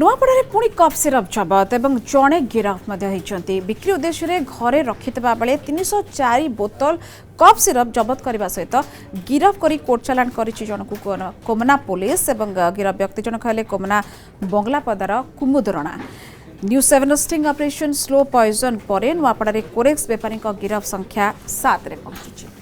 नुआपड़े पुणी cup syrup जबत एवं जड़े गिरफ बिक्री उद्देश्य घरे रखिता बेले 304 बोतल कप सिरप जबत करने सहित गिरफ कर कोर्ट चालाण कर जनक कोमना पुलिस एवं गिरफ व्यक्ति जनक हेले कोमना बंगलापदार कुमुद रणा। News 7 sting operation slow poison पर नुआपड़े कोरेक्स बेपारी गिरफ संख्या 7 रे पहुंची।